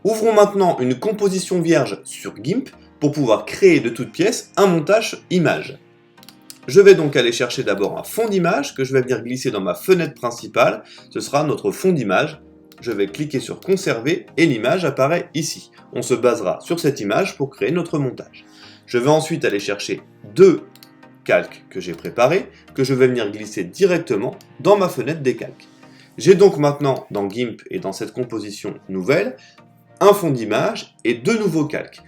Ouvrons maintenant une composition vierge sur GIMP pour pouvoir créer de toutes pièces un montage image. Je vais donc aller chercher d'abord un fond d'image que je vais venir glisser dans ma fenêtre principale. Ce sera notre fond d'image. Je vais cliquer sur conserver et l'image apparaît ici. On se basera sur cette image pour créer notre montage. Je vais ensuite aller chercher deux calques que j'ai préparés, que je vais venir glisser directement dans ma fenêtre des calques. J'ai donc maintenant dans GIMP et dans cette composition nouvelle, un fond d'image et deux nouveaux calques.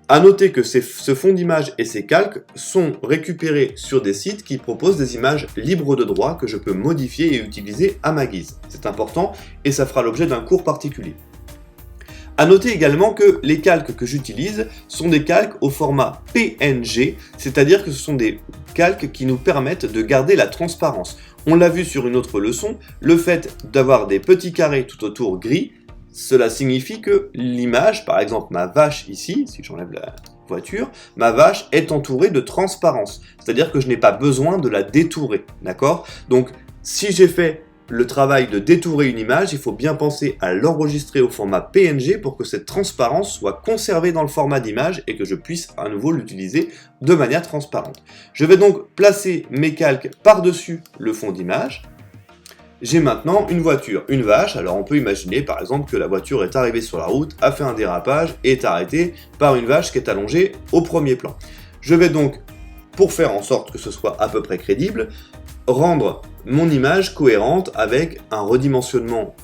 A noter que ce fond d'image et ces calques sont récupérés sur des sites qui proposent des images libres de droit que je peux modifier et utiliser à ma guise. C'est important et ça fera l'objet d'un cours particulier. A noter également que les calques que j'utilise sont des calques au format PNG, c'est-à-dire que ce sont des calques qui nous permettent de garder la transparence. On l'a vu sur une autre leçon, le fait d'avoir des petits carrés tout autour gris, cela signifie que l'image, par exemple ma vache ici, si j'enlève la voiture, ma vache est entourée de transparence, c'est-à-dire que je n'ai pas besoin de la détourer, d'accord? Donc si j'ai fait le travail de détourer une image, il faut bien penser à l'enregistrer au format PNG pour que cette transparence soit conservée dans le format d'image et que je puisse à nouveau l'utiliser de manière transparente. Je vais donc placer mes calques par-dessus le fond d'image. J'ai maintenant une voiture, une vache, alors on peut imaginer par exemple que la voiture est arrivée sur la route, a fait un dérapage et est arrêtée par une vache qui est allongée au premier plan. Je vais donc, pour faire en sorte que ce soit à peu près crédible, rendre mon image cohérente avec un redimensionnement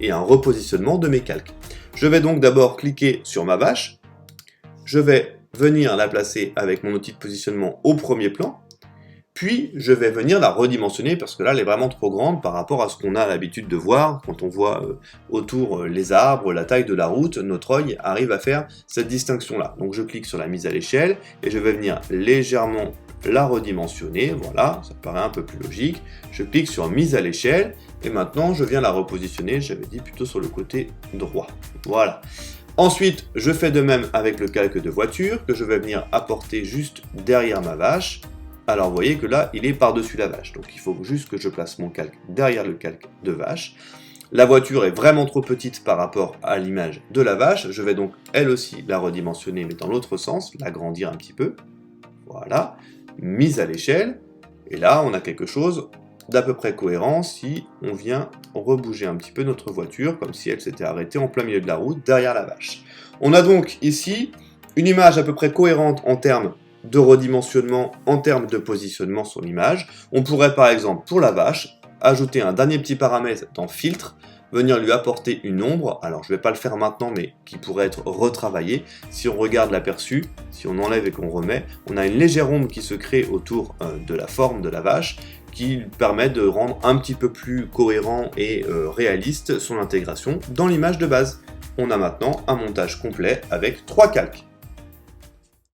et un repositionnement de mes calques. Je vais donc d'abord cliquer sur ma vache, je vais venir la placer avec mon outil de positionnement au premier plan, puis je vais venir la redimensionner parce que là elle est vraiment trop grande par rapport à ce qu'on a l'habitude de voir quand on voit autour les arbres, la taille de la route, notre œil arrive à faire cette distinction là. Donc je clique sur la mise à l'échelle et je vais venir légèrement la redimensionner, voilà, ça paraît un peu plus logique. Je clique sur mise à l'échelle et maintenant je viens la repositionner, j'avais dit plutôt sur le côté droit, voilà. Ensuite, je fais de même avec le calque de voiture que je vais venir apporter juste derrière ma vache. Alors vous voyez que là, il est par-dessus la vache, donc il faut juste que je place mon calque derrière le calque de vache. La voiture est vraiment trop petite par rapport à l'image de la vache, je vais donc elle aussi la redimensionner, mais dans l'autre sens, l'agrandir un petit peu. Voilà, mise à l'échelle, et là on a quelque chose d'à peu près cohérent si on vient rebouger un petit peu notre voiture, comme si elle s'était arrêtée en plein milieu de la route, derrière la vache. On a donc ici une image à peu près cohérente en termes de redimensionnement, en termes de positionnement sur l'image. On pourrait par exemple, pour la vache, ajouter un dernier petit paramètre dans Filtre, venir lui apporter une ombre, alors je ne vais pas le faire maintenant, mais qui pourrait être retravaillé. Si on regarde l'aperçu, si on enlève et qu'on remet, on a une légère ombre qui se crée autour de la forme de la vache, qui permet de rendre un petit peu plus cohérent et réaliste son intégration dans l'image de base. On a maintenant un montage complet avec 3 calques.